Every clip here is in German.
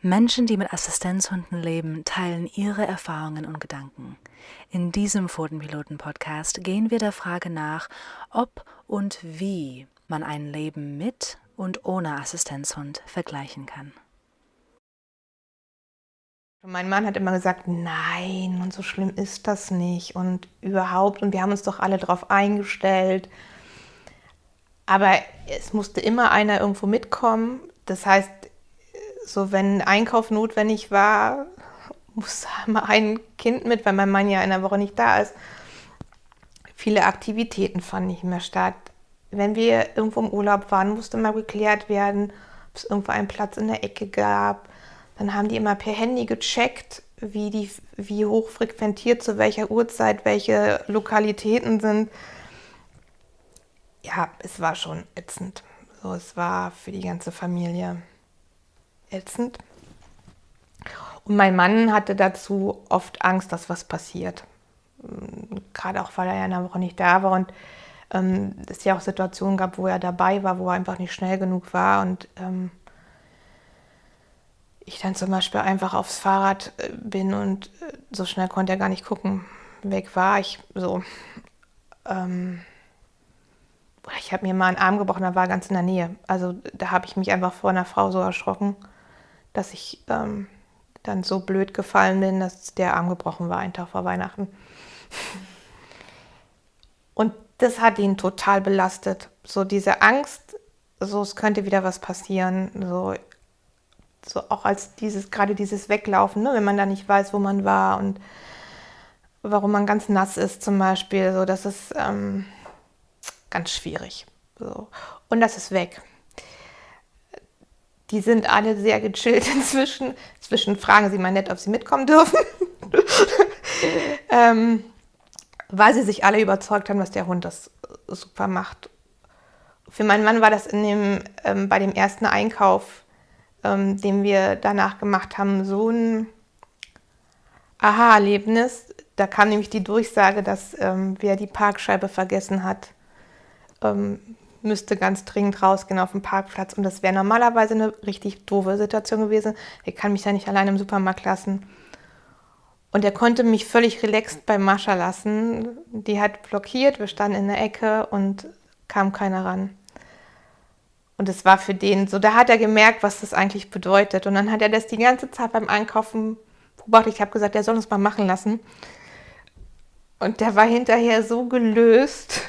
Menschen, die mit Assistenzhunden leben, teilen ihre Erfahrungen und Gedanken. In diesem Pfotenpiloten-Podcast gehen wir der Frage nach, ob und wie man ein Leben mit und ohne Assistenzhund vergleichen kann. Mein Mann hat immer gesagt, nein, und so schlimm ist das nicht und überhaupt, und wir haben uns doch alle darauf eingestellt. Aber es musste immer einer irgendwo mitkommen. Das heißt, so wenn Einkauf notwendig war, musste immer ein Kind mit, weil mein Mann ja in der Woche nicht da ist. Viele Aktivitäten fanden nicht mehr statt. Wenn wir irgendwo im Urlaub waren, musste mal geklärt werden, ob es irgendwo einen Platz in der Ecke gab. Dann haben die immer per Handy gecheckt, wie hoch frequentiert zu welcher Uhrzeit welche Lokalitäten sind. Ja, es war schon ätzend. So, es war für die ganze Familie ätzend. Und mein Mann hatte dazu oft Angst, dass was passiert. Gerade auch, weil er ja in der Woche nicht da war und es ja auch Situationen gab, wo er dabei war, wo er einfach nicht schnell genug war und ich dann zum Beispiel einfach aufs Fahrrad bin und so schnell konnte er gar nicht gucken, weg war ich so. Ich habe mir mal einen Arm gebrochen, da war er ganz in der Nähe. Also da habe ich mich einfach vor einer Frau so erschrocken, dass ich dann so blöd gefallen bin, dass der Arm gebrochen war, einen Tag vor Weihnachten. Und das hat ihn total belastet. So diese Angst, so es könnte wieder was passieren. So auch als gerade dieses Weglaufen, ne? Wenn man da nicht weiß, wo man war und warum man ganz nass ist zum Beispiel. So, das ist ganz schwierig. So. Und das ist weg. Die sind alle sehr gechillt inzwischen. Inzwischen fragen sie mal nett, ob sie mitkommen dürfen. Weil sie sich alle überzeugt haben, dass der Hund das super macht. Für meinen Mann war das bei dem ersten Einkauf, den wir danach gemacht haben, so ein Aha-Erlebnis. Da kam nämlich die Durchsage, dass wer die Parkscheibe vergessen hat, müsste ganz dringend rausgehen auf den Parkplatz. Und das wäre normalerweise eine richtig doofe Situation gewesen. Ich kann mich ja nicht alleine im Supermarkt lassen. Und er konnte mich völlig relaxed bei Mascha lassen. Die hat blockiert, wir standen in der Ecke und kam keiner ran. Und es war für den so, da hat er gemerkt, was das eigentlich bedeutet. Und dann hat er das die ganze Zeit beim Einkaufen beobachtet. Ich habe gesagt, er soll uns mal machen lassen. Und der war hinterher so gelöst.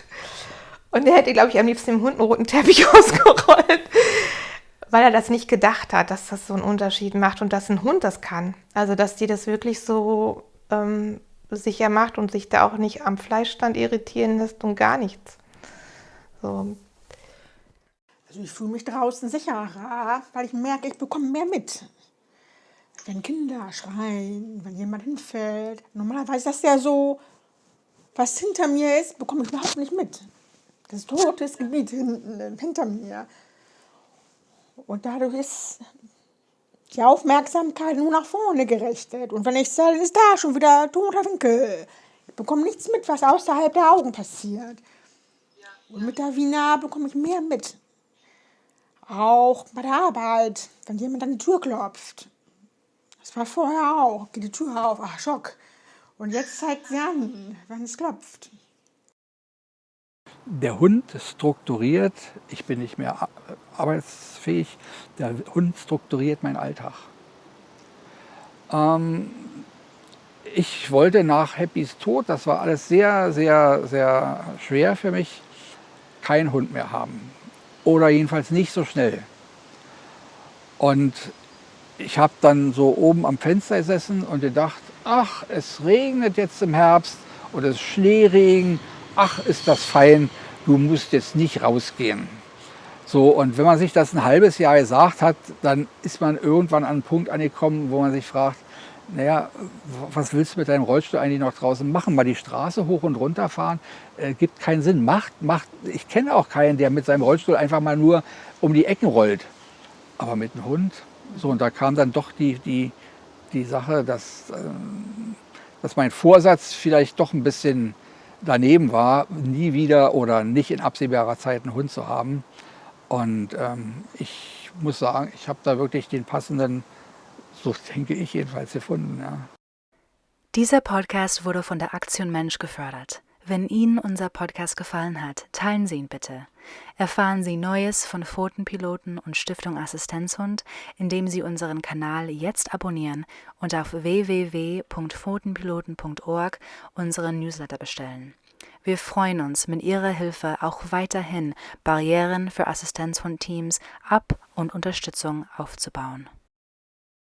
Und er hätte, glaube ich, am liebsten dem Hund einen roten Teppich ausgerollt, weil er das nicht gedacht hat, dass das so einen Unterschied macht und dass ein Hund das kann. Also, dass die das wirklich so sicher macht und sich da auch nicht am Fleischstand irritieren lässt und gar nichts. So. Also ich fühle mich draußen sicherer, weil ich merke, ich bekomme mehr mit. Wenn Kinder schreien, wenn jemand hinfällt. Normalerweise ist das ja so, was hinter mir ist, bekomme ich überhaupt nicht mit. Das ist totes Gebiet hinter mir. Und dadurch ist die Aufmerksamkeit nur nach vorne gerichtet. Und wenn ich sehe, ist da schon wieder toter Winkel. Ich bekomme nichts mit, was außerhalb der Augen passiert. Und mit der Wiener bekomme ich mehr mit. Auch bei der Arbeit, wenn jemand an die Tür klopft. Das war vorher auch. Geht die Tür auf, ach Schock. Und jetzt zeigt sie an, wenn es klopft. Der Hund strukturiert, ich bin nicht mehr arbeitsfähig, der Hund strukturiert meinen Alltag. Ich wollte nach Happys Tod, das war alles sehr, sehr, sehr schwer für mich, keinen Hund mehr haben. Oder jedenfalls nicht so schnell. Und ich habe dann so oben am Fenster gesessen und gedacht, ach, es regnet jetzt im Herbst oder es ist Schneeregen, ach, ist das fein, du musst jetzt nicht rausgehen. So, und wenn man sich das ein halbes Jahr gesagt hat, dann ist man irgendwann an einen Punkt angekommen, wo man sich fragt, naja, was willst du mit deinem Rollstuhl eigentlich noch draußen machen? Mal die Straße hoch und runter fahren, gibt keinen Sinn. Ich kenne auch keinen, der mit seinem Rollstuhl einfach mal nur um die Ecken rollt. Aber mit einem Hund, so, und da kam dann doch die Sache, dass mein Vorsatz vielleicht doch ein bisschen daneben war, nie wieder oder nicht in absehbarer Zeit einen Hund zu haben. Und ich muss sagen, ich habe da wirklich den passenden So denke ich jedenfalls gefunden. Ja. Dieser Podcast wurde von der Aktion Mensch gefördert. Wenn Ihnen unser Podcast gefallen hat, teilen Sie ihn bitte. Erfahren Sie Neues von Pfotenpiloten und Stiftung Assistenzhund, indem Sie unseren Kanal jetzt abonnieren und auf www.pfotenpiloten.org unseren Newsletter bestellen. Wir freuen uns, mit Ihrer Hilfe auch weiterhin Barrieren für Assistenzhundteams ab- und Unterstützung aufzubauen.